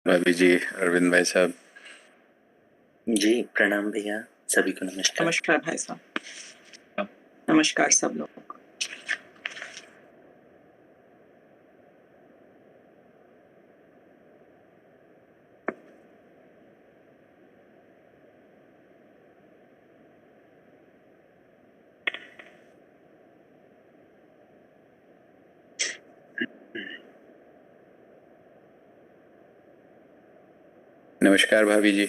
भाभी जी, अरविंद भाई साहब जी प्रणाम भैया, सभी को नमस्कार। नमस्कार भाई साहब। नमस्कार सब लोगों को। नमस्कार भाभी जी,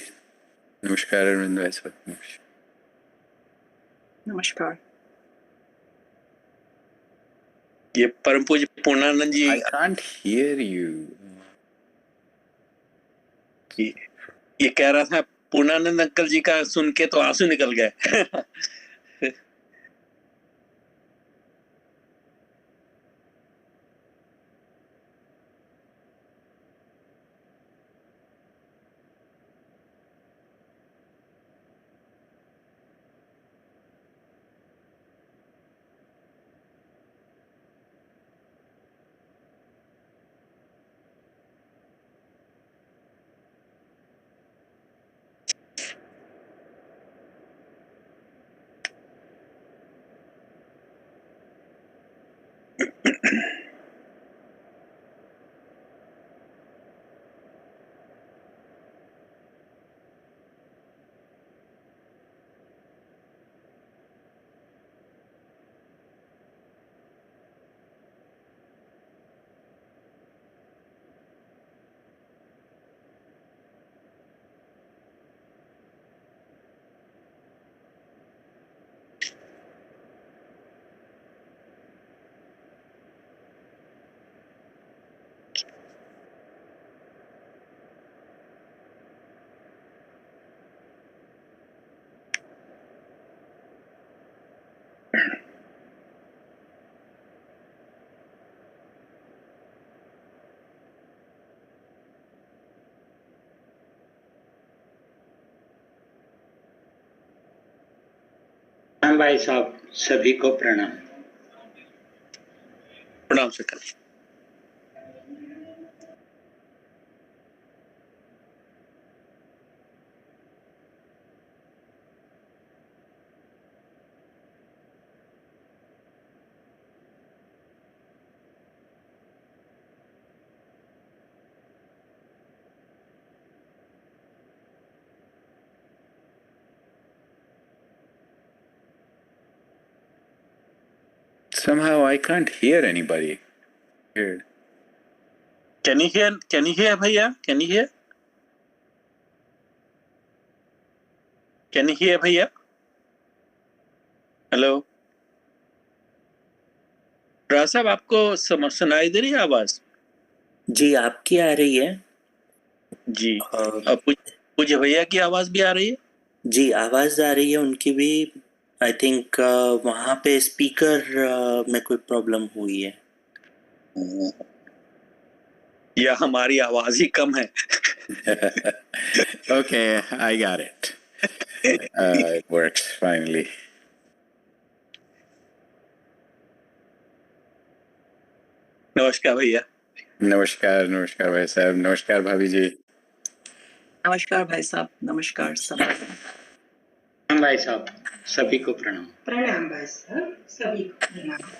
नमस्कार अरविंद भाई साहब। नमस्कार। ये परम पूज्य पूर्णानंद जी, I can't hear you. ये कह रहा था पूर्णानंद अंकल जी का सुन के तो आंसू निकल गए। प्रणाम भाई साहब, सभी को प्रणाम। प्रणाम सकल। Somehow I can't hear anybody here. Can you hear भैया? Can you hear? Can you hear भैया? हेलो राज साहब, आपको सुनाई दे रही है आवाज? जी आपकी आ रही है जी। अब पूज्य भैया की आवाज भी आ रही है? जी आवाज आ रही है उनकी भी। आई थिंक वहाँ पे स्पीकर में कोई प्रॉब्लम हुई है या हमारी आवाज ही कम है। Okay, I got it. It works finally. नमस्कार भैया। नमस्कार नमस्कार भाई साहब, नमस्कार भाभी जी। नमस्कार भाई साहब। नमस्कार सब लोगों को। प्रणाम भाई साहब, सभी को प्रणाम। प्रणाम भाई साहब, सभी को प्रणाम।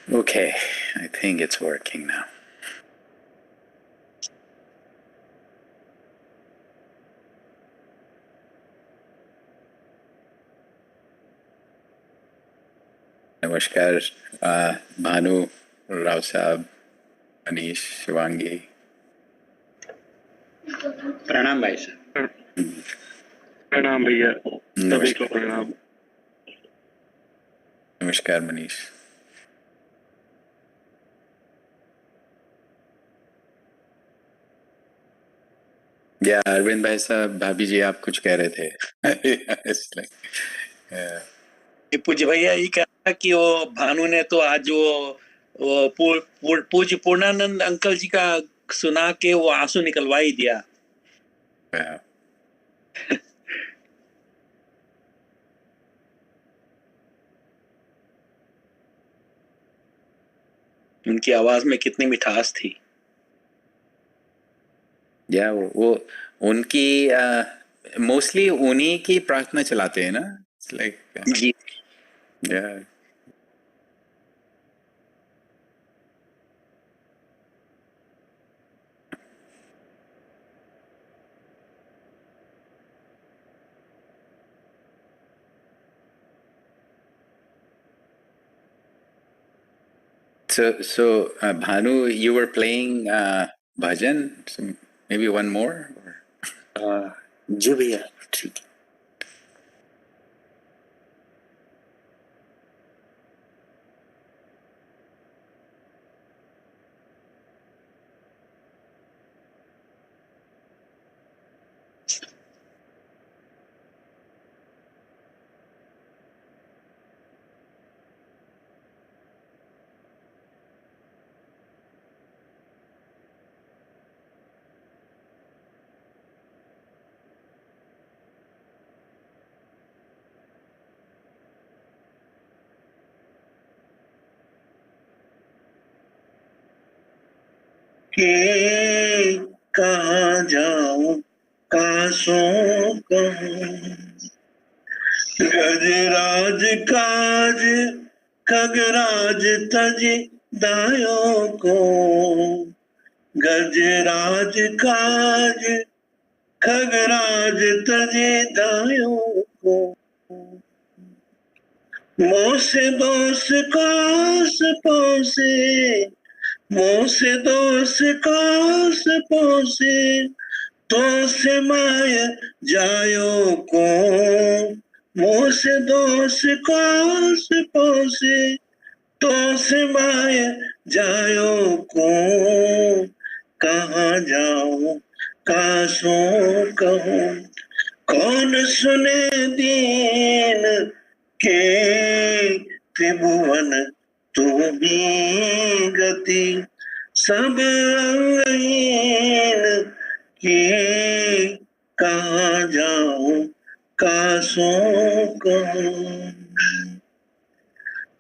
Okay, I think it's working now. नमस्कार भानु, राव साहब, मनीष, शिवांगी। प्रणाम भाई साहब। प्रणाम भैया, सभी को प्रणाम। नमस्कार मनीष। या अरविंद भाई साहब, भाभी जी आप कुछ कह रहे थे? ये पूज्य भैया ये कह रहा कि वो भानु ने तो आज वो पूज्य पूर्णानंद अंकल जी का सुना के वो आंसू निकलवा ही दिया। उनकी आवाज में कितनी मिठास थी। या वो उनकी मोस्टली उन्हीं की प्रार्थना चलाते हैं ना, लाइक जी। या So, Bhanu, you were playing Bhajan, so maybe one more? जी भैया, ठीक है। के कहाँ जाऊं कासों कहूं, गजराज काज खगराज तज दायो को, गजराज काज खगराज तज दायो को, मोस दोष कास पोसे, मोस दोष कास पोसे, तो से माय जायो को, मोस दोष कास पोसे, तो से माय जायो को, कहाँ जाऊं कासों कहूं, कौन सुने दीन के त्रिभुवन तुम्ही गति, सब अंगहीन की कहाँ जाऊं कासों कहूं,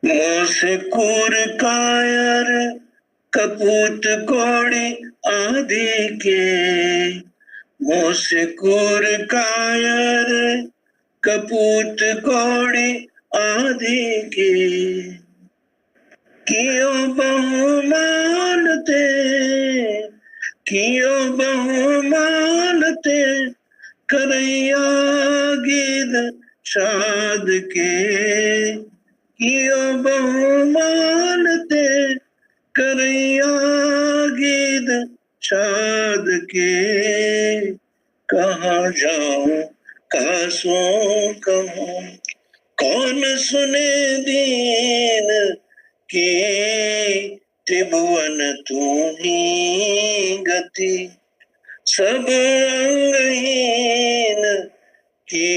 मोस कूर कायर कपूत घोड़ी आदि के, मोस कूर कायर कपूत घोड़ी आदि के, कियो बहुमानते, कियो बहुमानते, करैया गीत शाद के, कियो बहुमानते, करैया गीत शाद के, कहाँ जाऊं कासों कहूं, कौन सुने दीन के त्रिभुवन तुम्ही गति, सब अंगहीन की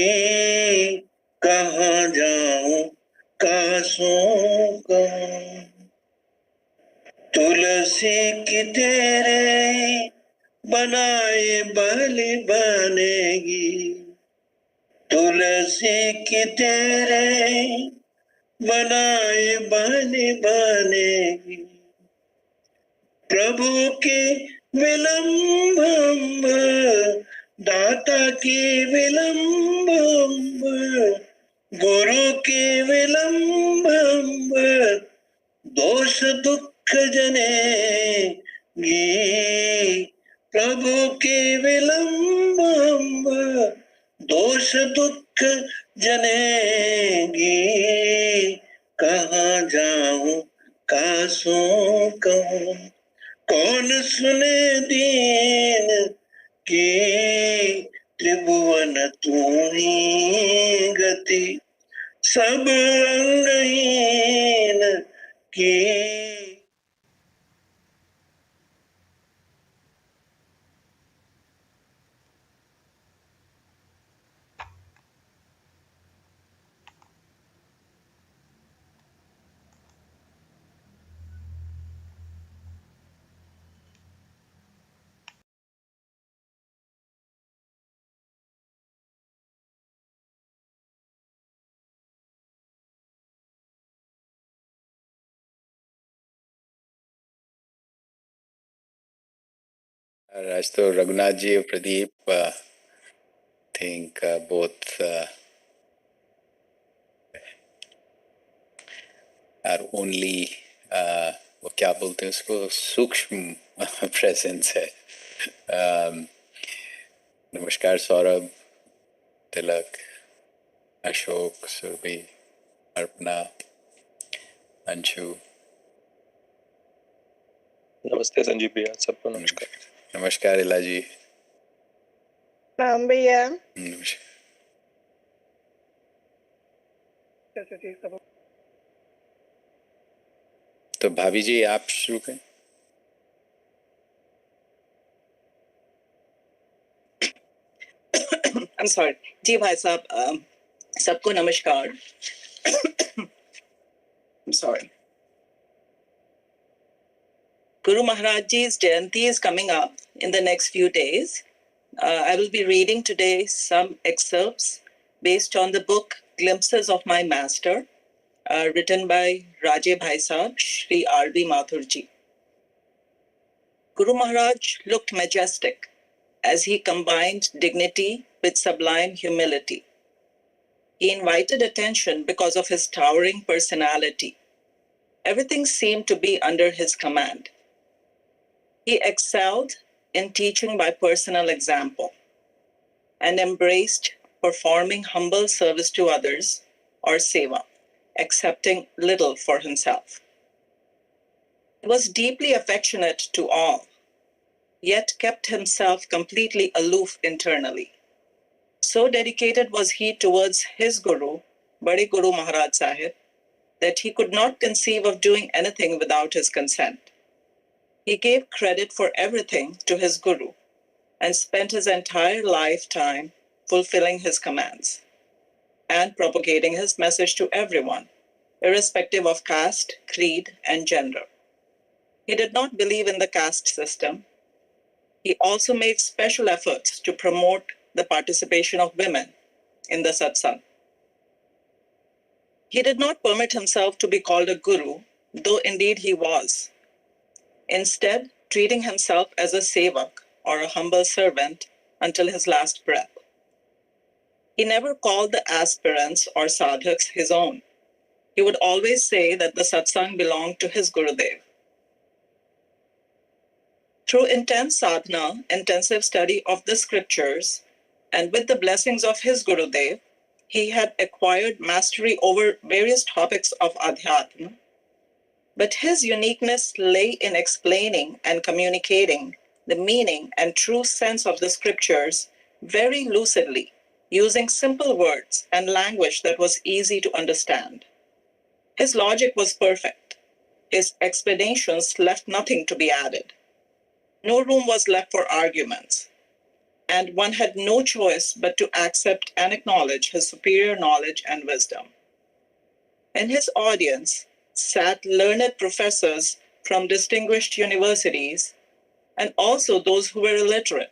कहाँ जाऊं कासों कहूं, तुलसी की तेरे बनाए बलि बनेगी, तुलसी की तेरे बनाए बलि बनेगी, प्रभु की विलंब दाता की विलंब, गुरु की विलंब, दोष दुख जनेगी, प्रभु की विलंब दोष दुख जनेगी, कहाँ जाऊं कासों कहूं कौन सुने दीन की त्रिभुवन तू ही गति सब अंगहीन की आज तो रघुनाथ जी और Pradeep think both are only वो क्या बोलते हैं उसको सूक्ष्म प्रेजेंस है. नमस्कार सौरभ, तिलक, अशोक, सुरभि, अर्पणा, अंशु. नमस्ते संजीव भैया, सबको नमस्कार. नमस्कार इला जी. राम भैया. नमस्कार. तो भाभी जी आप शुरू करें. I'm sorry. जी भाई साहब, सबको नमस्कार. I'm sorry. Guru Maharaj Ji's Jayanti is coming up in the next few days. I will be reading today some excerpts based on the book Glimpses of My Master, written by Raje Bhai Sahab, Shri R.B. Mathur Ji. Guru Maharaj looked majestic as he combined dignity with sublime humility. He invited attention because of his towering personality. Everything seemed to be under his command. He excelled in teaching by personal example and embraced performing humble service to others or seva, accepting little for himself. He was deeply affectionate to all, yet kept himself completely aloof internally. So dedicated was he towards his Guru, Bade Guru Maharaj Sahib, that he could not conceive of doing anything without his consent. He gave credit for everything to his Guru and spent his entire lifetime fulfilling his commands and propagating his message to everyone, irrespective of caste, creed, and gender. He did not believe in the caste system. He also made special efforts to promote the participation of women in the Satsang. He did not permit himself to be called a guru, though indeed he was. Instead, treating himself as a sevak or a humble servant until his last breath. He never called the aspirants or sadhaks his own. He would always say that the satsang belonged to his Gurudev. Through intense sadhana, intensive study of the scriptures, and with the blessings of his Gurudev, he had acquired mastery over various topics of adhyatma. But his uniqueness lay in explaining and communicating the meaning and true sense of the scriptures very lucidly, using simple words and language that was easy to understand. His logic was perfect. His explanations left nothing to be added. No room was left for arguments, and one had no choice but to accept and acknowledge his superior knowledge and wisdom. In his audience sat learned professors from distinguished universities and also those who were illiterate,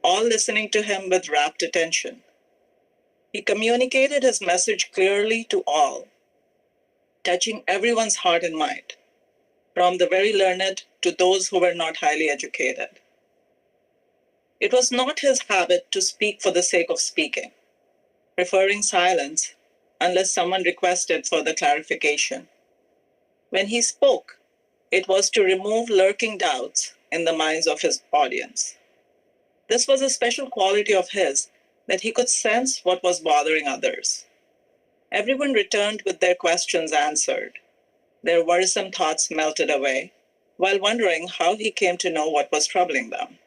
all listening to him with rapt attention. He communicated his message clearly to all, touching everyone's heart and mind, from the very learned to those who were not highly educated. It was not his habit to speak for the sake of speaking, preferring silence unless someone requested further clarification. When he spoke, it was to remove lurking doubts in the minds of his audience. This was a special quality of his, that he could sense what was bothering others. Everyone returned with their questions answered. Their worrisome thoughts melted away, while wondering how he came to know what was troubling them.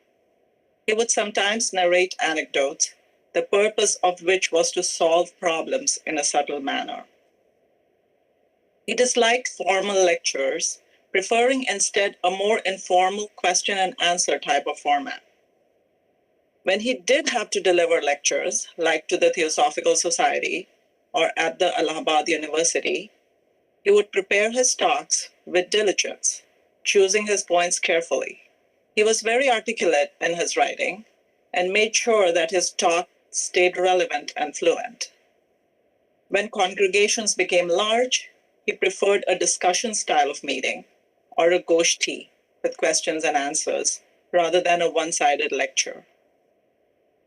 He would sometimes narrate anecdotes, the purpose of which was to solve problems in a subtle manner. He disliked formal lectures, preferring instead a more informal question and answer type of format. When he did have to deliver lectures, like to the Theosophical Society or at the Allahabad University, he would prepare his talks with diligence, choosing his points carefully. He was very articulate in his writing and made sure that his talk stayed relevant and fluent. When congregations became large, he preferred a discussion style of meeting or a goshti with questions and answers rather than a one-sided lecture.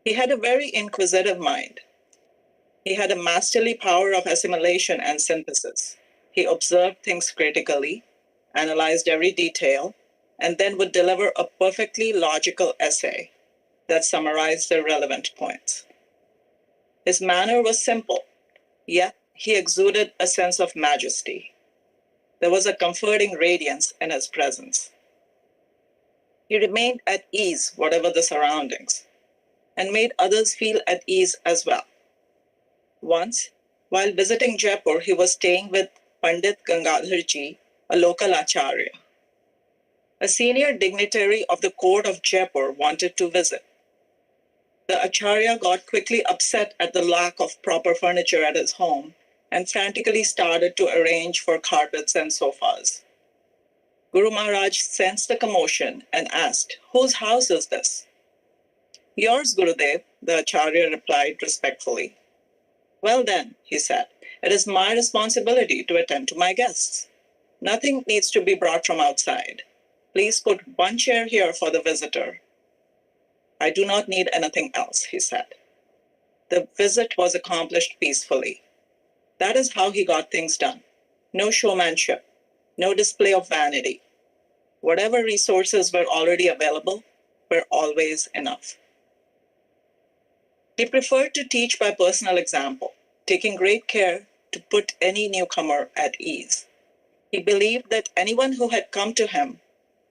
He had a very inquisitive mind. He had a masterly power of assimilation and synthesis. He observed things critically, analyzed every detail, and then would deliver a perfectly logical essay that summarized the relevant points. His manner was simple, yet he exuded a sense of majesty. There was a comforting radiance in his presence. He remained at ease, whatever the surroundings, and made others feel at ease as well. Once, while visiting Jaipur, he was staying with Pandit Gangadharji, a local acharya. A senior dignitary of the court of Jaipur wanted to visit. The acharya got quickly upset at the lack of proper furniture at his home and frantically started to arrange for carpets and sofas. Guru Maharaj sensed the commotion and asked, "Whose house is this?" "Yours, Gurudev," the acharya replied respectfully. "Well then," he said, "it is my responsibility to attend to my guests. Nothing needs to be brought from outside. Please put one chair here for the visitor. I do not need anything else," he said. The visit was accomplished peacefully. That is how he got things done. No showmanship, no display of vanity. Whatever resources were already available were always enough. He preferred to teach by personal example, taking great care to put any newcomer at ease. He believed that anyone who had come to him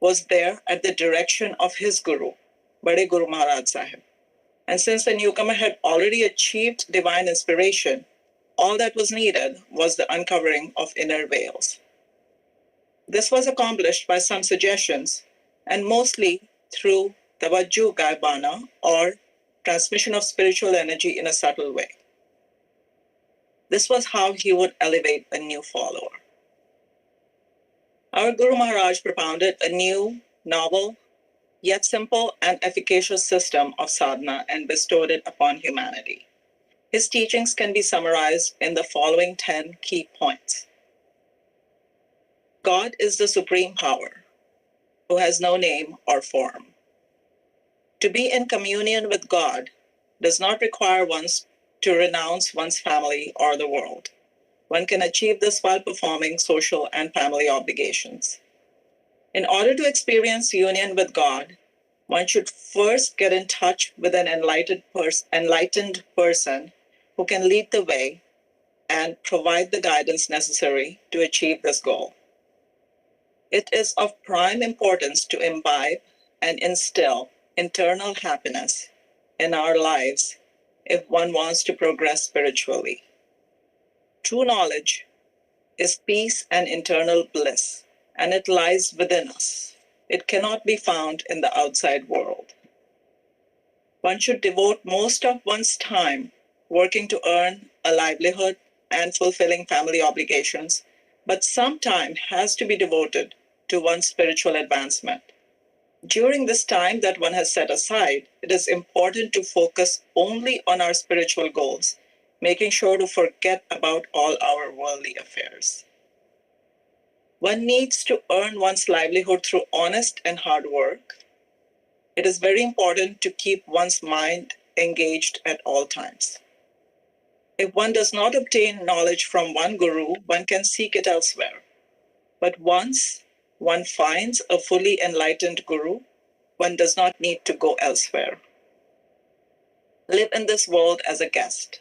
was there at the direction of his Guru, Bade Guru Maharaj Sahib. And since the newcomer had already achieved divine inspiration, all that was needed was the uncovering of inner veils. This was accomplished by some suggestions, and mostly through Tawajjuh Gaibana, or transmission of spiritual energy in a subtle way. This was how he would elevate a new follower. Our Guru Maharaj propounded a new, novel, yet simple and efficacious system of sadhana and bestowed it upon humanity. His teachings can be summarized in the following 10 key points. God is the supreme power, who has no name or form. To be in communion with God does not require one to renounce one's family or the world. One can achieve this while performing social and family obligations. In order to experience union with God, one should first get in touch with an enlightened person who can lead the way and provide the guidance necessary to achieve this goal. It is of prime importance to imbibe and instill internal happiness in our lives if one wants to progress spiritually. True knowledge is peace and internal bliss, and it lies within us. It cannot be found in the outside world. One should devote most of one's time working to earn a livelihood and fulfilling family obligations, but some time has to be devoted to one's spiritual advancement. During this time that one has set aside, it is important to focus only on our spiritual goals, making sure to forget about all our worldly affairs. One needs to earn one's livelihood through honest and hard work. It is very important to keep one's mind engaged at all times. If one does not obtain knowledge from one guru, one can seek it elsewhere. But once one finds a fully enlightened guru, one does not need to go elsewhere. Live in this world as a guest.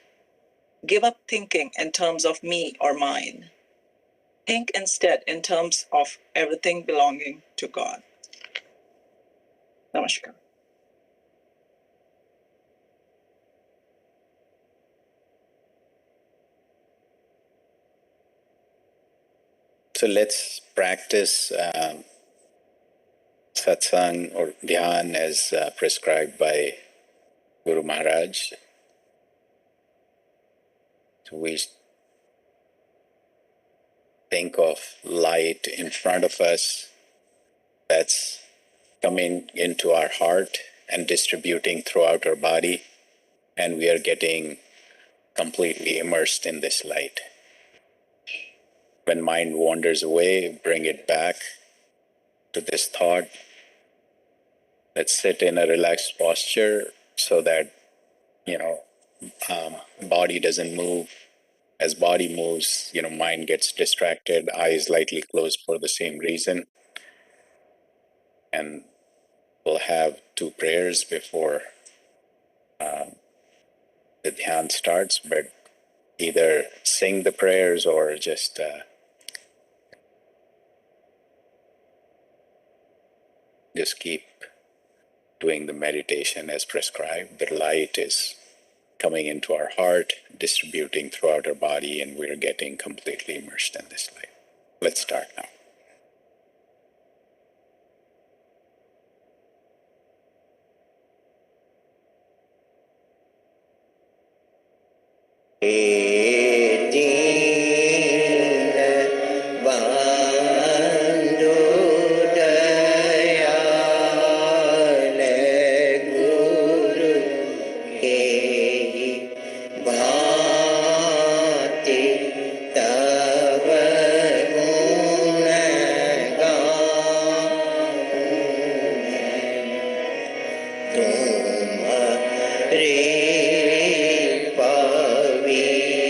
Give up thinking in terms of me or mine. Think instead in terms of everything belonging to God. Namaskar. So let's practice satsang or dhyan as prescribed by Guru Maharaj. So we think of light in front of us that's coming into our heart and distributing throughout our body, and we are getting completely immersed in this light. When mind wanders away, bring it back to this thought. Let's sit in a relaxed posture so that, body doesn't move. As body moves, mind gets distracted, eyes lightly closed for the same reason. And we'll have 2 prayers before the dhyan starts, but either sing the prayers or just keep doing the meditation as prescribed. The light is coming into our heart, distributing throughout our body, and we're getting completely immersed in this light. Let's start now. रे पवित्र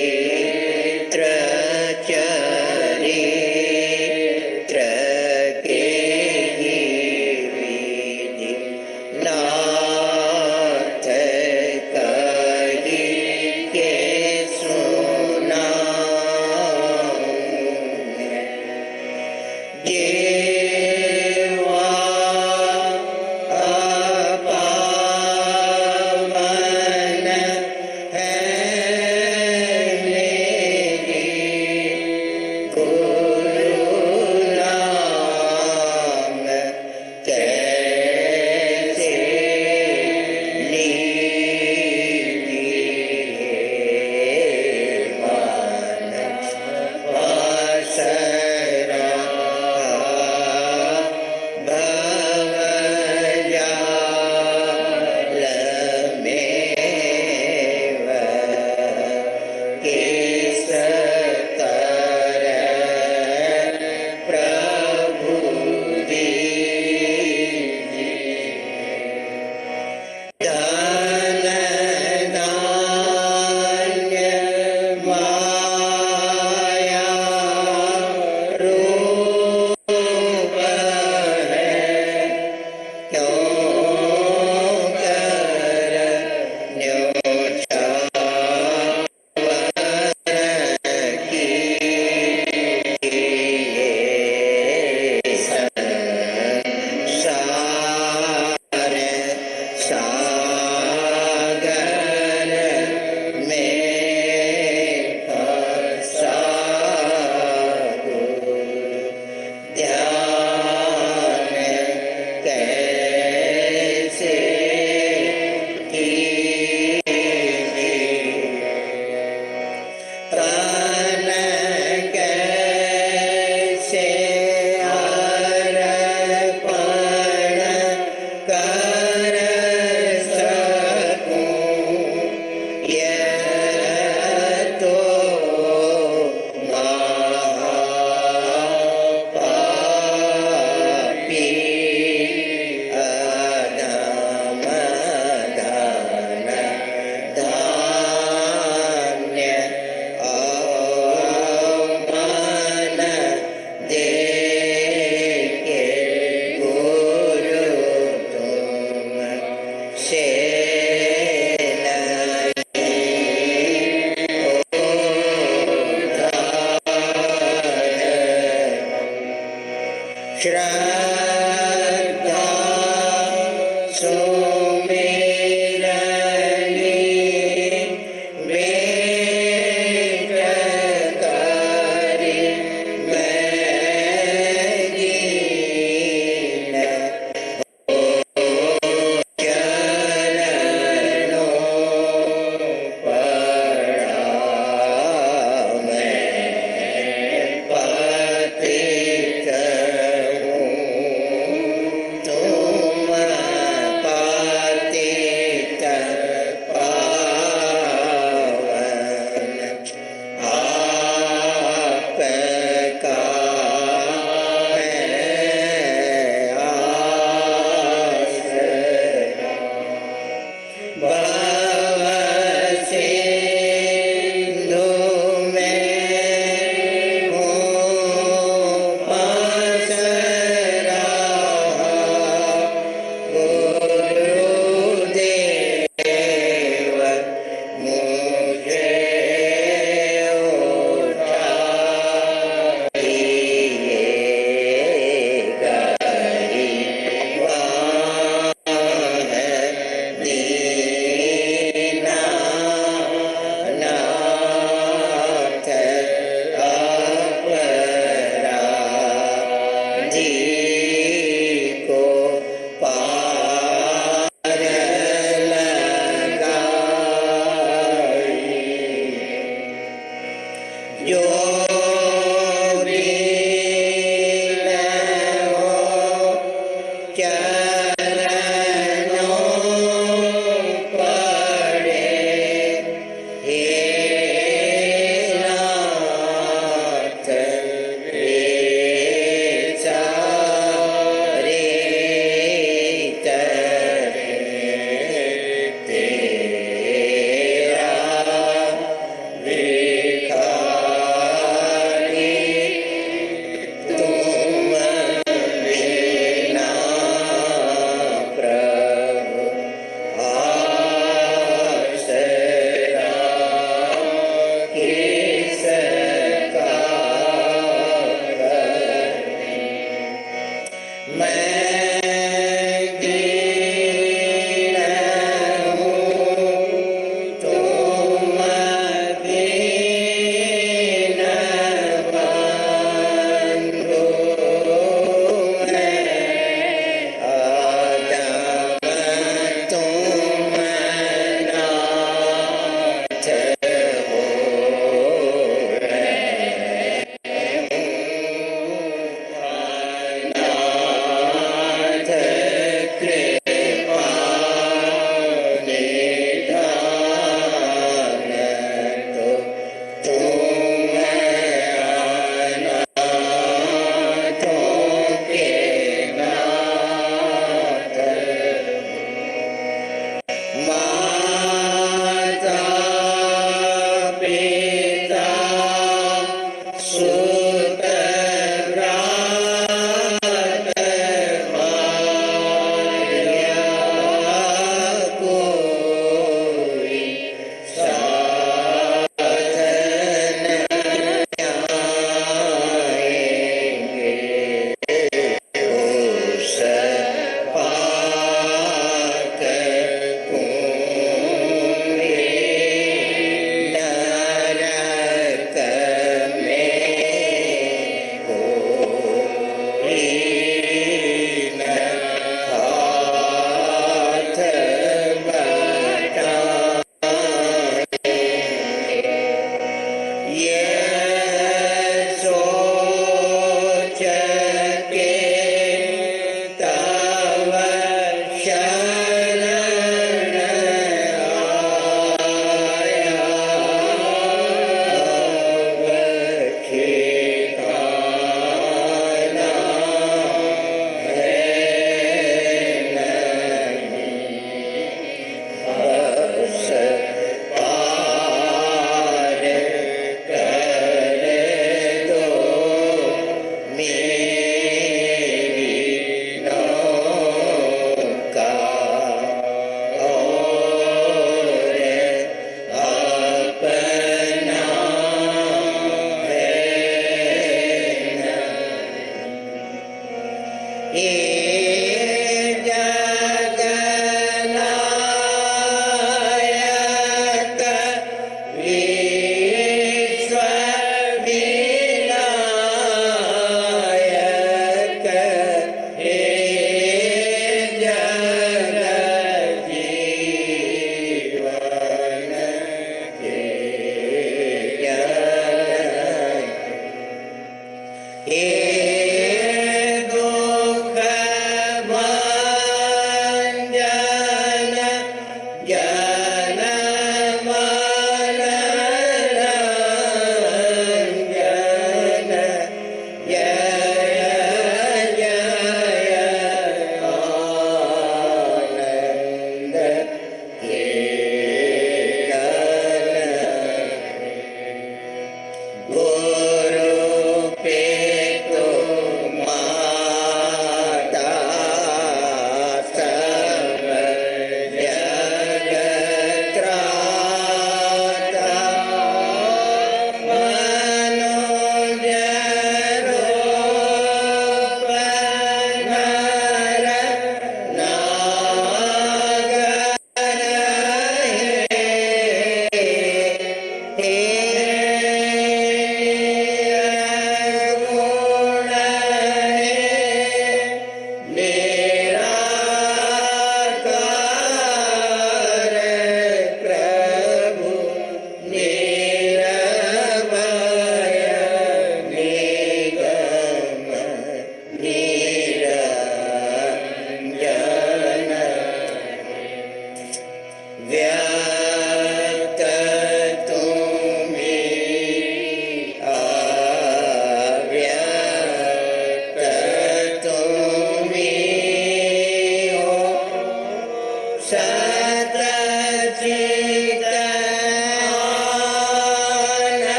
श्रद्धा सुमिरनि भेंट करि मैं दीन चरणों पड़ा पतित हूँ तुम पतित पावन आपका है आश्रय भव सिंधु में हूँ पसरा गुरुदेव मुझे उठाइएगा दीनानाथ अपराधी को पार लगाई जो दीन हो चरणों पड़े हे नाथ वे सारे तेरा भिखारी तुम बिना प्रभु आसरा किसका करें मैं दीन हूँ तुम दीन बंधु हैं आदम तुम नाथ हो हे जगन्नायक विश्वविनायक हे जगजीवन हे जग हे दुख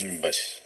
बस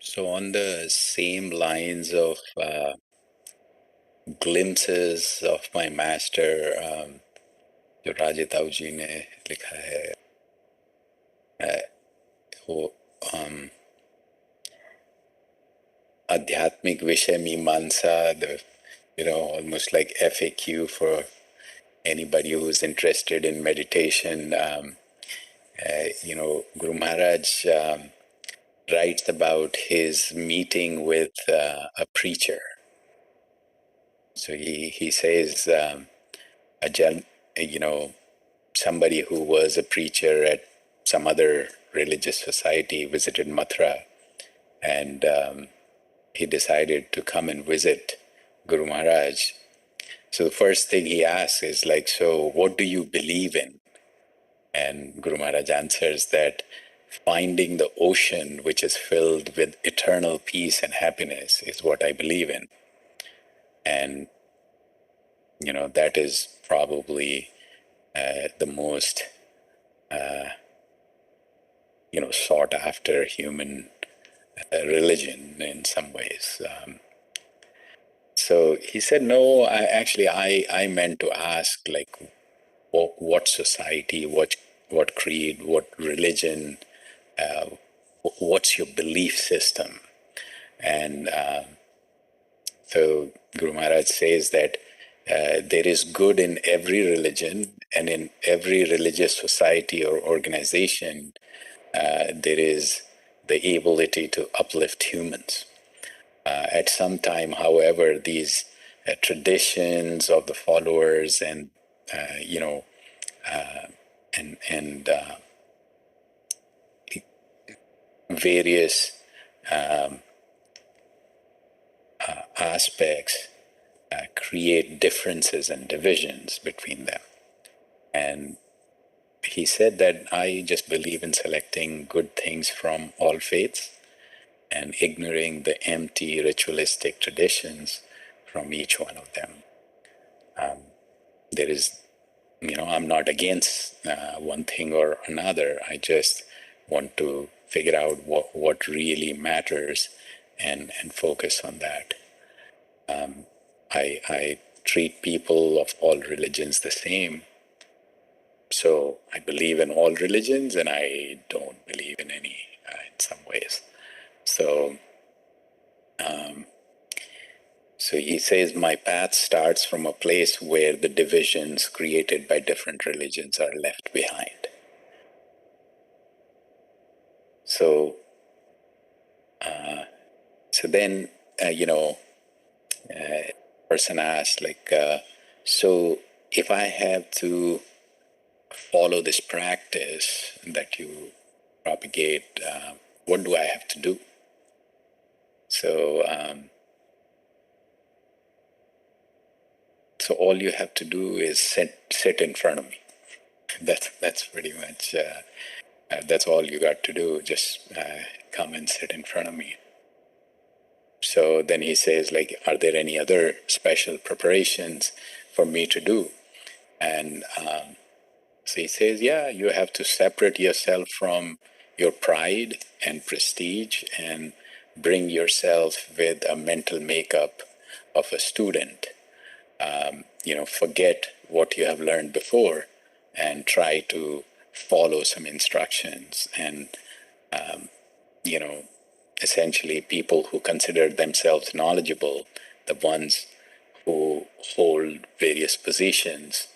So on the same lines of glimpses of my master, जो राजेताऊ जी ने लिखा है, वो आध्यात्मिक विषय मीमांसा, almost like FAQ for anybody who's interested in meditation. Guru Maharaj writes about his meeting with a preacher. So he says somebody who was a preacher at some other religious society visited Mathura, and he decided to come and visit Guru Maharaj. So the first thing he asks is like, so what do you believe in? And Guru Maharaj answers that finding the ocean which is filled with eternal peace and happiness is what I believe in. And, that is probably the most, sought after human religion in some ways. So he said, no, I meant to ask, like, what society, what creed, what religion, what's your belief system? And so Guru Maharaj says that there is good in every religion, and in every religious society or organization, there is the ability to uplift humans. At some time, however, these traditions of the followers and various aspects create differences and divisions between them. And he said that I just believe in selecting good things from all faiths and ignoring the empty ritualistic traditions from each one of them. There is, I'm not against one thing or another. I just want to figure out what really matters and focus on that. I treat people of all religions the same. So I believe in all religions and I don't believe in any in some ways. So he says, my path starts from a place where the divisions created by different religions are left behind. So, then, person asks, like, so if I have to follow this practice that you propagate, what do I have to do? So, so all you have to do is sit in front of me. That's pretty much, that's all you got to do. Just come and sit in front of me. So then he says, like, are there any other special preparations for me to do? And so he says, yeah, you have to separate yourself from your pride and prestige and bring yourself with a mental makeup of a student. Forget what you have learned before and try to follow some instructions. And, essentially people who consider themselves knowledgeable, the ones who hold various positions,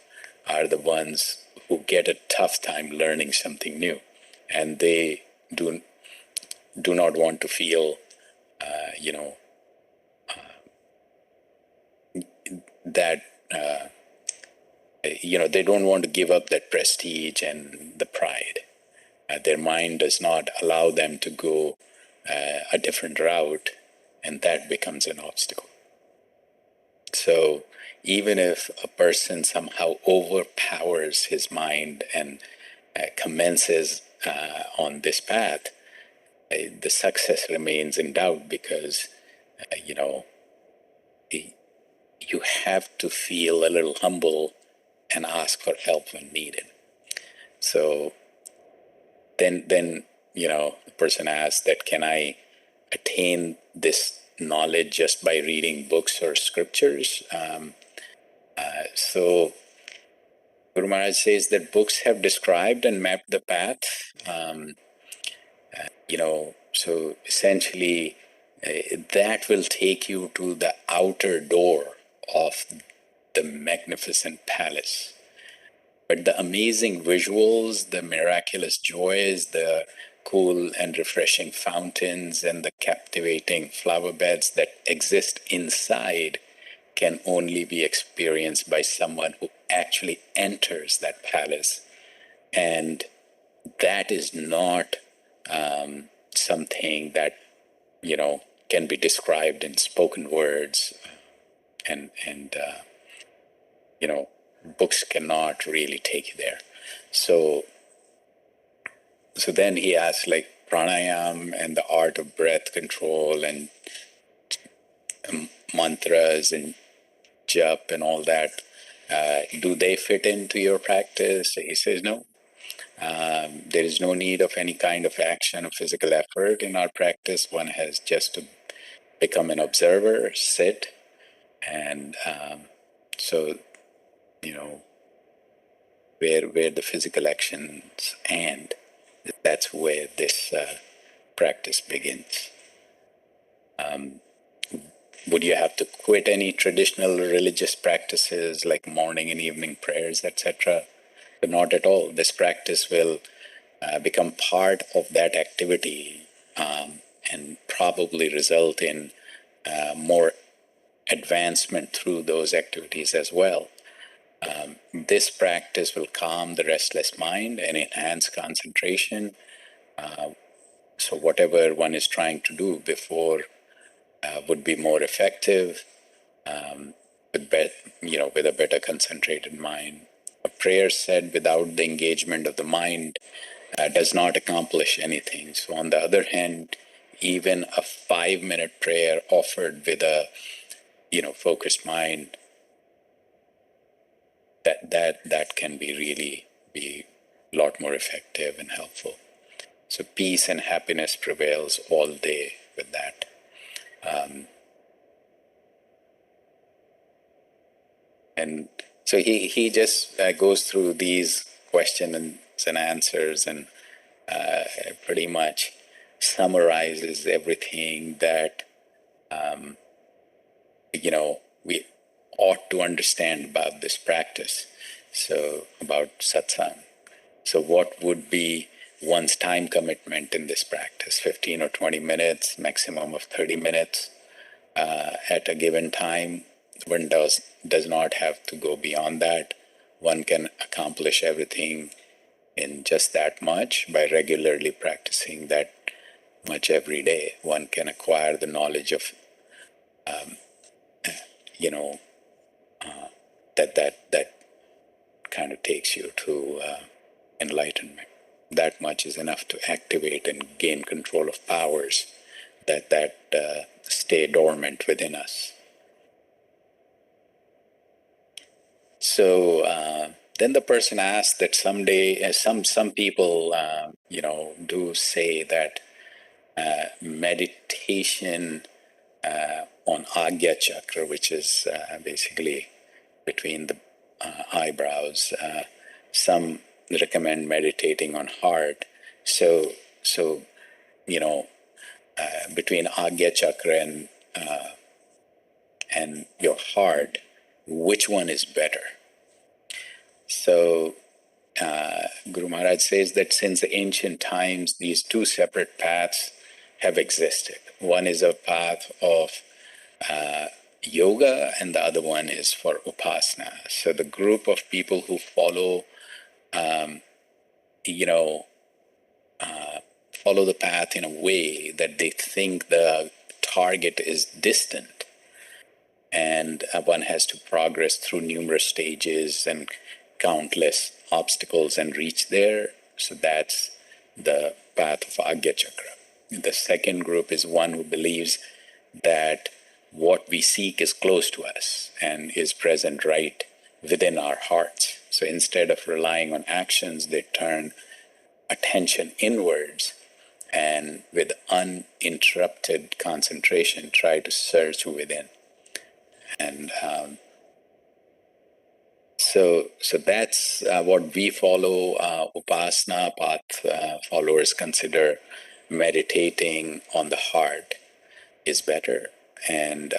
are the ones who get a tough time learning something new. And they do not want to feel, that, they don't want to give up that prestige and the pride. Their mind does not allow them to go a different route, and that becomes an obstacle. So even if a person somehow overpowers his mind and commences on this path, the success remains in doubt because, you have to feel a little humble and ask for help when needed. So then the person asks that, can I attain this knowledge just by reading books or scriptures? So Guru Maharaj says that books have described and mapped the path. So essentially that will take you to the outer door of the magnificent palace. But the amazing visuals, the miraculous joys, the cool and refreshing fountains, and the captivating flower beds that exist inside can only be experienced by someone who actually enters that palace. And that is not something that, can be described in spoken words, and books cannot really take you there. So then he asks, like, pranayam and the art of breath control and mantras and jap and all that, do they fit into your practice? He says no. There is no need of any kind of action or physical effort in our practice. One has just to become an observer, sit, and so where the physical actions end, that's where this practice begins. Would you have to quit any traditional religious practices like morning and evening prayers, etc.? But not at all. This practice will become part of that activity, and probably result in more advancement through those activities as well. This practice will calm the restless mind and enhance concentration. So whatever one is trying to do before would be more effective, with a better concentrated mind. A prayer said without the engagement of the mind does not accomplish anything. So on the other hand, even a 5-minute prayer offered with a focused mind, that can be really be a lot more effective and helpful. So peace and happiness prevails all day with that. And so he just goes through these questions and answers, and pretty much summarizes everything that we ought to understand about this practice. So about satsang. So what would be one's time commitment in this practice? 15 or 20 minutes, maximum of 30 minutes at a given time. One does not have to go beyond that. One can accomplish everything in just that much by regularly practicing that much every day. One can acquire the knowledge of, that kind of takes you to enlightenment. That much is enough to activate and gain control of powers that stay dormant within us. So then the person asked that someday, some people, do say that meditation on Agya Chakra, which is basically between the eyebrows, some recommend meditating on heart. So between Agya Chakra and your heart, which one is better? So Guru Maharaj says that since ancient times, these two separate paths have existed. One is a path of yoga, and the other one is for upasana. So the group of people who follow, follow the path in a way that they think the target is distant, and one has to progress through numerous stages and countless obstacles and reach there. So that's the path of Agya Chakra. The second group is one who believes that what we seek is close to us and is present right within our hearts. So instead of relying on actions, they turn attention inwards and with uninterrupted concentration try to search within. And so that's what we follow. Upasana path followers consider meditating on the heart is better, and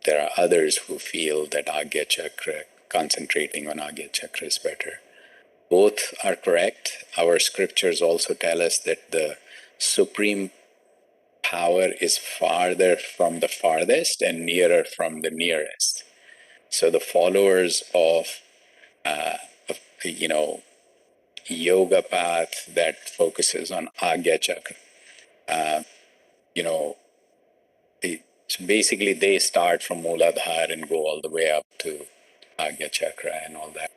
there are others who feel that Agya Chakra concentrating on Agya Chakra is better. Both are correct. Our scriptures also tell us that the supreme power is farther from the farthest and nearer from the nearest. So the followers of yoga path that focuses on Agya Chakra, you know, so basically they start from Mooladhara and go all the way up to Agya Chakra and all that.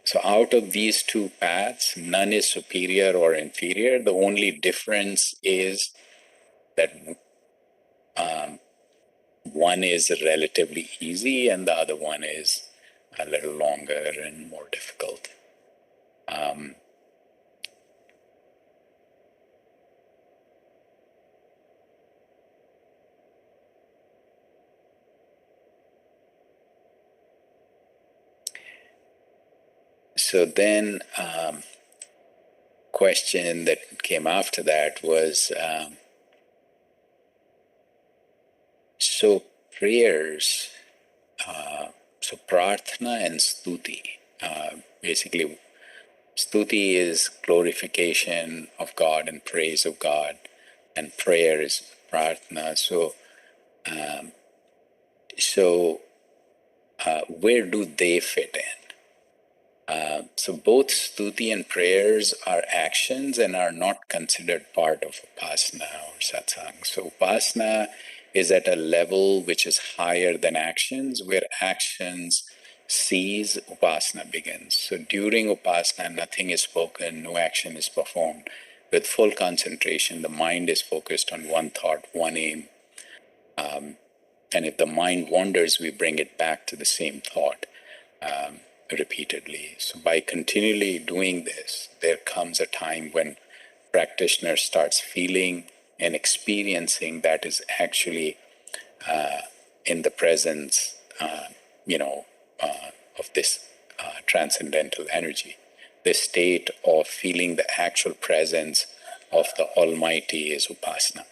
So out of these two paths, none is superior or inferior. The only difference is that one is relatively easy and the other one is a little longer and more difficult. So then, question that came after that was, so prayers, so prarthana and stuti. Basically, stuti is glorification of God and praise of God, and prayer is prarthana. So, where do they fit in? So both stuti and prayers are actions and are not considered part of upasana or satsang. So upasana is at a level which is higher than actions, where actions cease, upasana begins. So during upasana, nothing is spoken, no action is performed. With full concentration, the mind is focused on one thought, one aim. And if the mind wanders, we bring it back to the same thought. Repeatedly. So by continually doing this, there comes a time when practitioner starts feeling and experiencing that is actually in the presence, of this transcendental energy. This state of feeling the actual presence of the Almighty is upasana.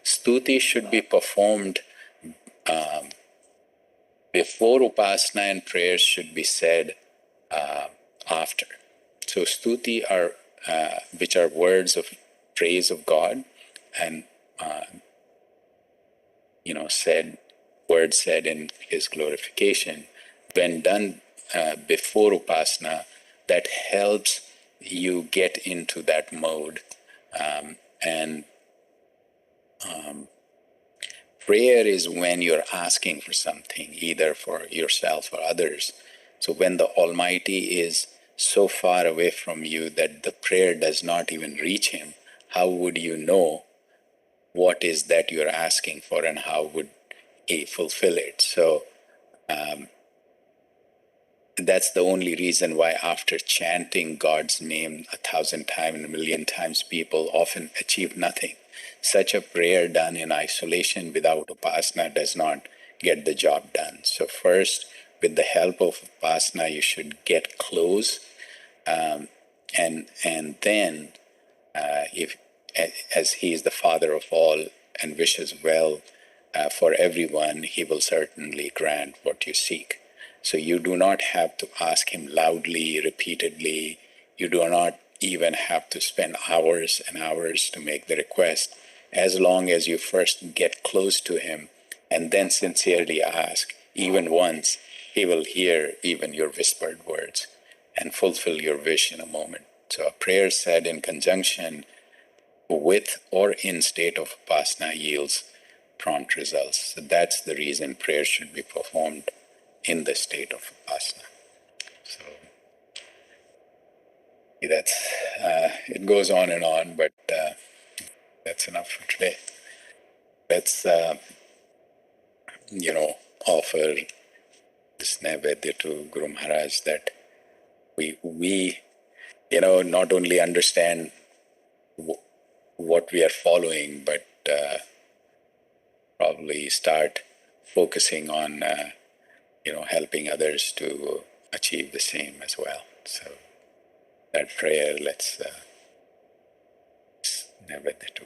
Stuti should be performed before upasana, and prayers should be said after. So stuti are which are words of praise of God, and words said in His glorification. When done before upasana, that helps you get into that mode, and prayer is when you're asking for something, either for yourself or others. So when the Almighty is so far away from you that the prayer does not even reach Him, how would you know what is that you're asking for and how would He fulfill it? So that's the only reason why after chanting God's name 1,000 times and 1,000,000 times, people often achieve nothing. Such a prayer done in isolation without upasana does not get the job done. So first, with the help of upasana, you should get close, and then, if as He is the Father of all and wishes well for everyone, He will certainly grant what you seek. So you do not have to ask Him loudly, repeatedly. You do not even have to spend hours and hours to make the request. As long as you first get close to Him and then sincerely ask, even once, He will hear even your whispered words and fulfill your wish in a moment. So a prayer said in conjunction with or in state of upasana yields prompt results. So that's the reason prayer should be performed in the state of upasana. So that's it goes on and on, but that's enough for today. Let's offer this naivedya to Guru Maharaj, that we not only understand what we are following, but probably start focusing on helping others to achieve the same as well. So that prayer, let's naivedya to.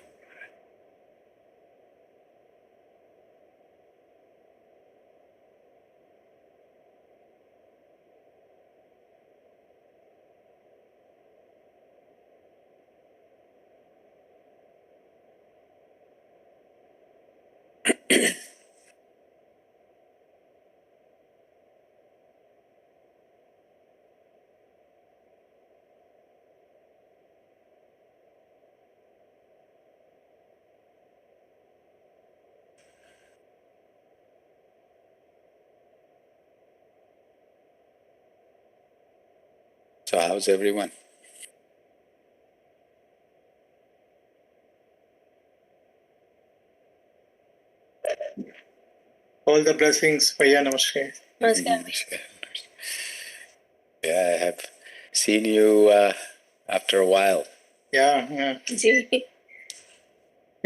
So how's everyone? All the blessings, Bhaiya. Namaskar. Namaskar. Yeah, I have seen you after a while. Yeah. जी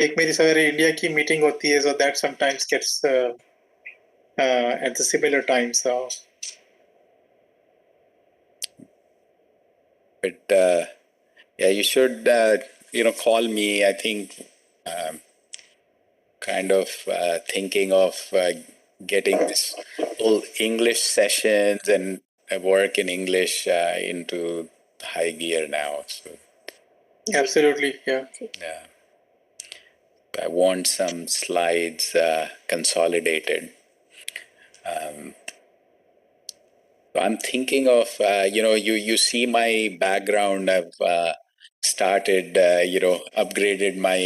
एक मेरी सवेरे India की meeting होती है, so that sometimes gets at the similar time. So But yeah, you should call me. I think kind of thinking of getting this whole English sessions and work in English into high gear now. So absolutely, yeah. yeah, I want some slides consolidated. So I'm thinking of you see my background. I've started upgraded my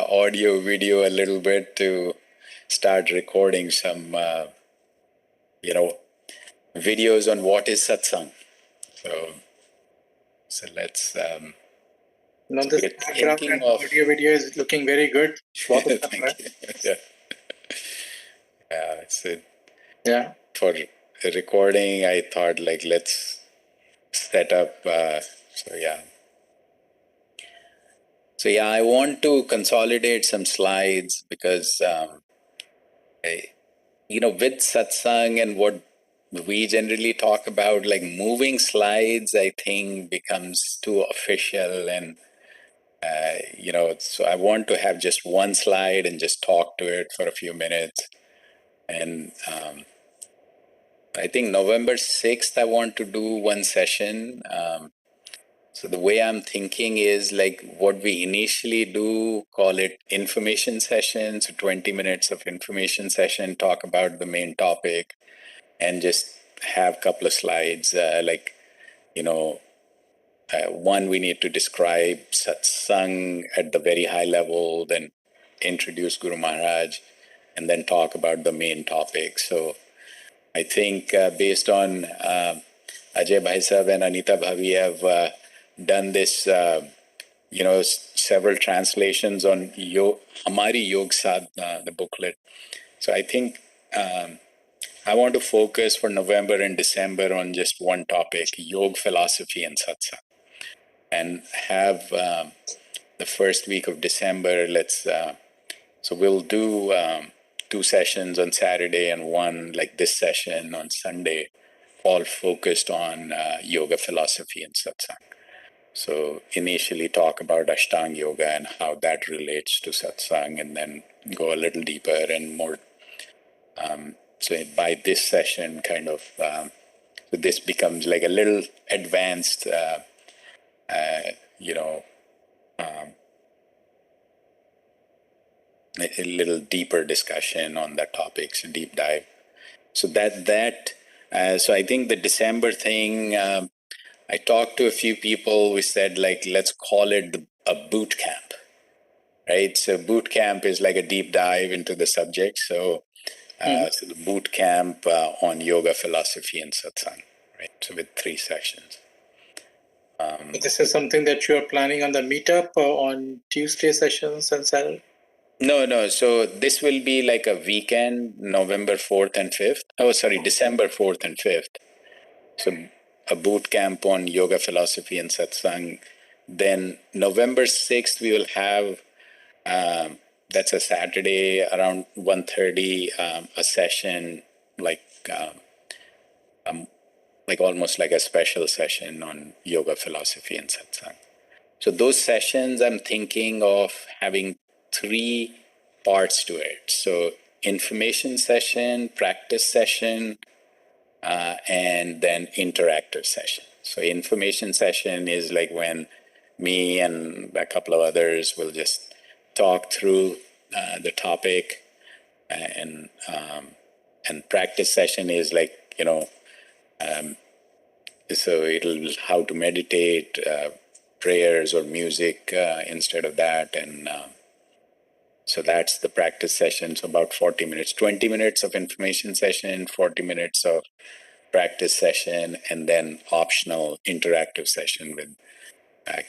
audio video a little bit to start recording some videos on what is satsang. So let's No, this we're background thinking and of audio video is looking very good. बहुत अच्छा लग रहा thank है. you. Yeah, it's Yeah. for recording. I thought like let's set up. So yeah, I want to consolidate some slides because with satsang and what we generally talk about, like moving slides, I think becomes too official and so I want to have just one slide and just talk to it for a few minutes. And I think November 6th, I want to do one session. So the way I'm thinking is like what we initially do, call it information session. So 20 minutes of information session, talk about the main topic and just have a couple of slides one, we need to describe satsang at the very high level, then introduce Guru Maharaj, and then talk about the main topic. So I think based on Ajay Bhai Sahab and Anita Bhavi have done this, several translations on Hamari Yog Sadhana, the booklet. So I think I want to focus for November and December on just one topic, Yog philosophy and satsang. And have the first week of December, so we'll do 2 sessions on Saturday and one like this session on Sunday, all focused on yoga philosophy and satsang. So initially talk about Ashtanga yoga and how that relates to satsang, and then go a little deeper and more. So by this session, kind of, so this becomes like a little advanced, a little deeper discussion on the topics, deep dive. So so I think the December thing, I talked to a few people. We said like, let's call it a boot camp, right? So boot camp is like a deep dive into the subject. So, so the boot camp on yoga philosophy and satsang, right? So with 3 sessions. This is something that you are planning on the meetup on Tuesday sessions and Saturday? No. So this will be like a weekend, November 4th and 5th. Oh, sorry, December 4th and 5th. So a boot camp on yoga philosophy and satsang. Then November 6th, we will have, that's a Saturday around 1:30, a session like almost like a special session on yoga philosophy and satsang. So those sessions, I'm thinking of having 3 parts to it. So information session, practice session, and then interactive session. So information session is like when me and a couple of others will just talk through the topic, and practice session is like, so it'll how to meditate, prayers or music instead of that. And so that's the practice session. So about 40 minutes, 20 minutes of information session, 40 minutes of practice session, and then optional interactive session with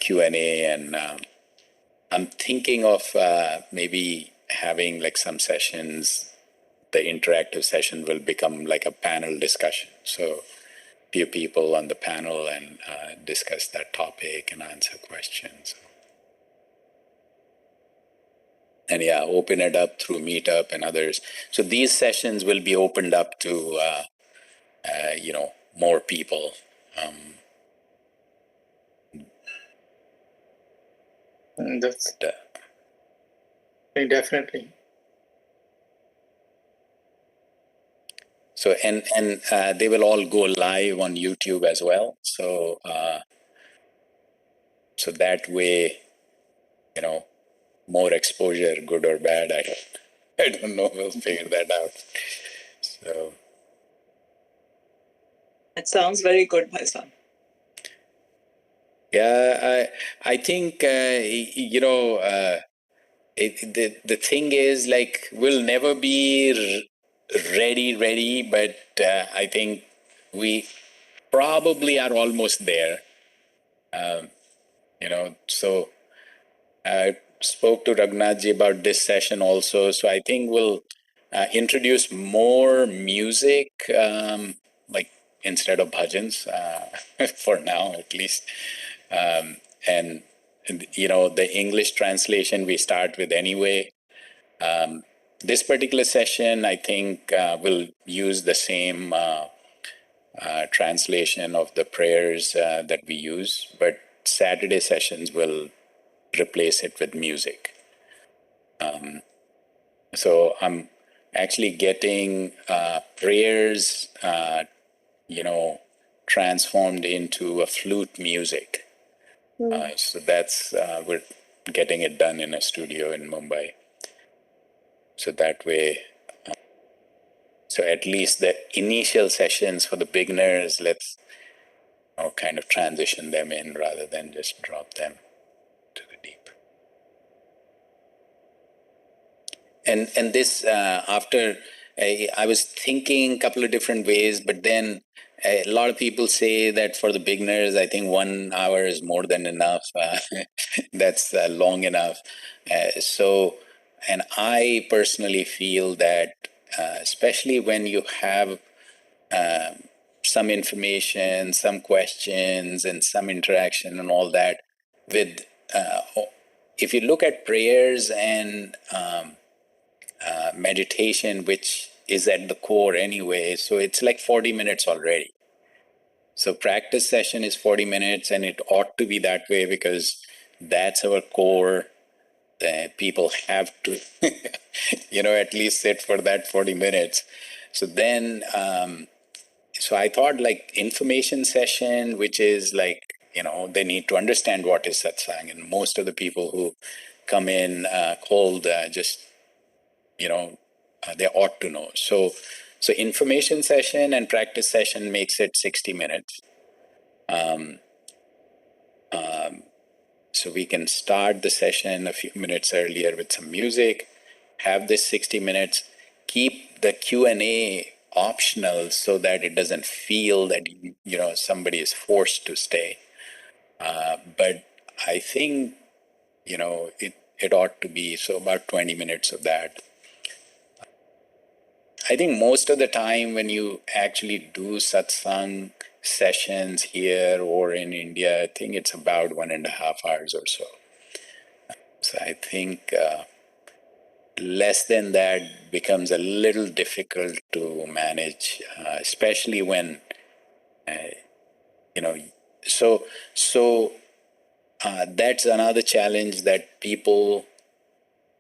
Q&A. And I'm thinking of maybe having like some sessions, the interactive session will become like a panel discussion. So few people on the panel and discuss that topic and answer questions. And yeah, open it up through Meetup and others. So these sessions will be opened up to, more people. That's definitely. So and they will all go live on YouTube as well. So so that way, more exposure, good or bad, I don't know. We'll figure that out. So It sounds very good, Bhajan. yeah, I think the thing is, like, we'll never be ready, but I think we probably are almost there. So I spoke to Raghunathji about this session also. So I think we'll introduce more music, like instead of bhajans, for now at least. And the English translation we start with anyway. This particular session, I think, will use the same translation of the prayers that we use, but Saturday sessions will replace it with music. So I'm actually getting prayers, transformed into a flute music. So that's, we're getting it done in a studio in Mumbai. So that way, so at least the initial sessions for the beginners, let's kind of transition them in rather than just drop them to the deep. And this, after, I was thinking a couple of different ways, but then a lot of people say that for the beginners, I think 1 hour is more than enough. That's long enough. And I personally feel that, especially when you have some information, some questions, and some interaction and all that, with if you look at prayers and meditation, which is at the core anyway, so it's like 40 minutes already. So practice session is 40 minutes, and it ought to be that way because that's our core. People have to, at least sit for that 40 minutes. So then, so I thought like information session, which is like, they need to understand what is satsang. And most of the people who come in cold, just, they ought to know. So information session and practice session makes it 60 minutes. So we can start the session a few minutes earlier with some music, have this 60 minutes, keep the Q&A optional so that it doesn't feel that, somebody is forced to stay. But I think, it ought to be, so about 20 minutes of that. I think most of the time when you actually do satsang sessions here or in India, I think it's about 1.5 hours or so. So I think less than that becomes a little difficult to manage, especially when, so that's another challenge, that people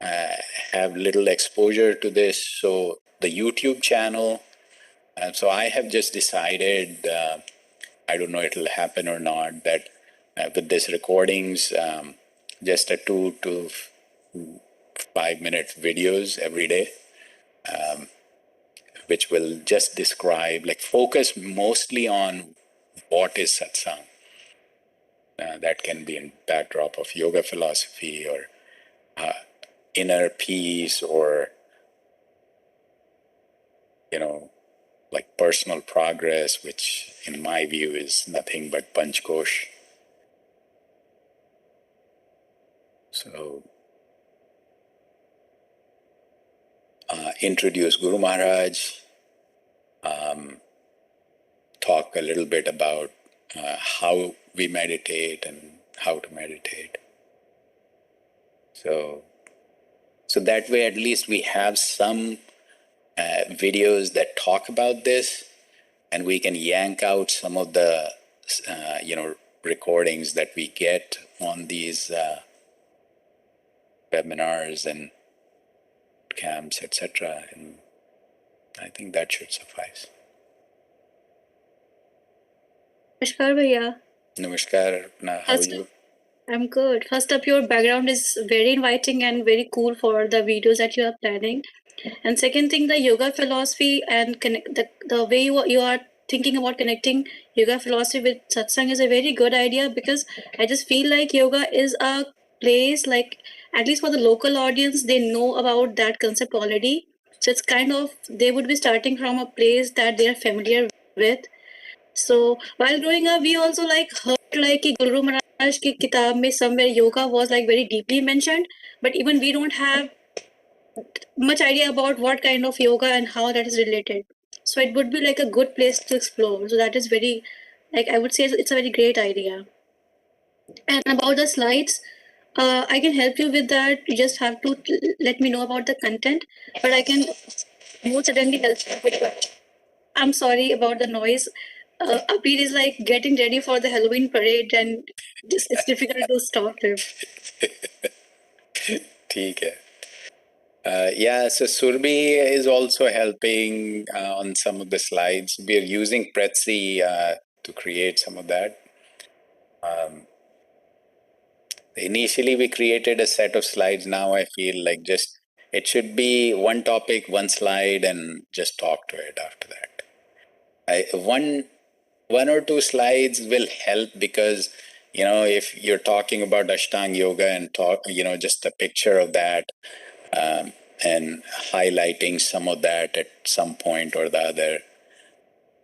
have little exposure to this. So the YouTube channel, so I have just decided, I don't know it'll happen or not, that with these recordings, just a 2 to 5 minute videos every day, which will just describe, like focus mostly on what is satsang. That can be in backdrop of yoga philosophy or inner peace or, like personal progress, which in my view is nothing but Panchkosh. So introduce Guru Maharaj, talk a little bit about how we meditate and how to meditate. So that way at least we have some videos that talk about this, and we can yank out some of the recordings that we get on these webinars and camps, etc. And I think that should suffice. Namaskar, Bhaiya. Namaskar, how are you? I'm good. First up, your background is very inviting and very cool for the videos that you are planning. And second thing, the yoga philosophy and the way you are thinking about connecting yoga philosophy with satsang is a very good idea, because I just feel like yoga is a place, like at least for the local audience, they know about that concept already. So it's kind of, they would be starting from a place that they are familiar with. So while growing up, we also heard कि Guru Maharaj की किताब में somewhere yoga was very deeply mentioned, but even we don't have much idea about what kind of yoga and how that is related. So it would be a good place to explore. So that is very, I would say it's a very great idea. And about the slides, I can help you with that. You just have to let me know about the content, but I can most certainly help you with that. I'm sorry about the noise. Abir is getting ready for the Halloween parade, and it's difficult to stop him. ठीक है. Yeah, so Surbhi is also helping on some of the slides. We are using Prezi to create some of that. Initially, we created a set of slides. Now I feel like just it should be one topic, one slide, and just talk to it after that. One or two slides will help, because if you're talking about Ashtanga yoga and just a picture of that and highlighting some of that at some point or the other.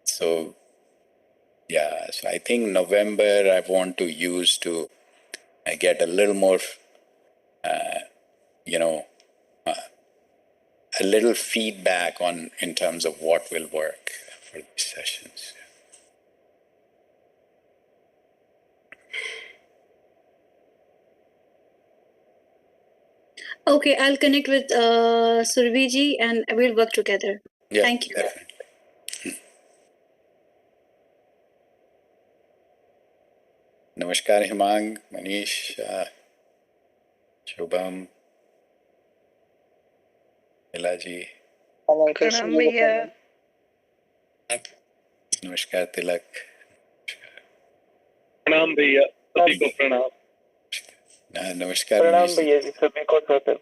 So yeah, so I think November I want to use to get a little more a little feedback in terms of what will work for these sessions. Okay, I'll connect with Survi ji and we'll work together. Yeah, thank you. Definitely. Namaskar, Himang, Manish, Shubham, Milaji. प्रणाम भैया. Namaskar, Tilak. प्रणाम भैया, सभी को प्रणाम. Namaskar, प्रणाम Manish. भैया जी, सभी को सतर.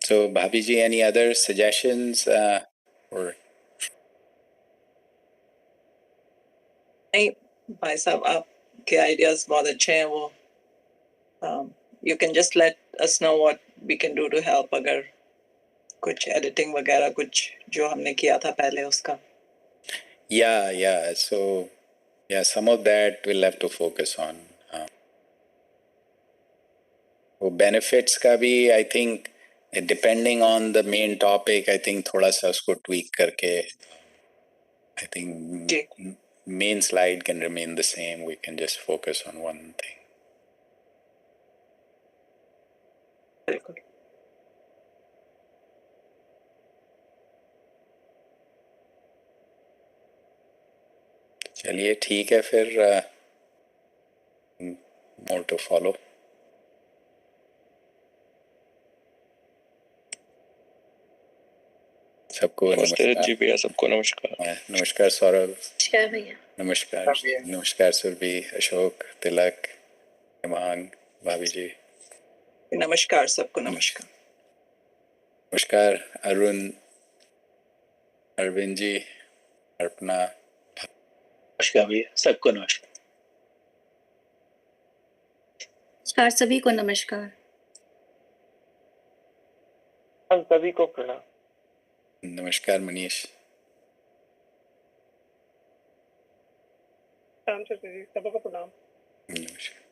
So, Bhabiji, any other suggestions or? नहीं भाई साहब, आपके आइडियाज बहुत अच्छे हैं. वो you can just let us know what we can do to help, अगर कुछ editing वगैरह कुछ जो हमने किया था पहले उसका. Yeah. So, yeah, some of that we'll have to focus on. Benefits का भी, I think, depending on the main topic, I think थोड़ा सा उसको tweak करके, I think main slide can remain the same. We can just focus on one thing. Very good. चलिए ठीक है फिर, more to follow. सबको नमस्ते जी भैया, सबको नमस्कार. नमस्कार सौरभ. नमस्कार भैया. नमस्कार सुरभि, अशोक, तिलक, हिमांग, भाभी जी. नमस्कार सबको, नमस्कार। नमस्कार अरुण, अरविंद जी, अर्पणा। नमस्कार भैया, सबको नमस्कार। नमस्कार सभी को, नमस्कार। हम सभी को प्रणाम। नमस्कार मनीष। राम जी सबको प्रणाम। नमस्कार।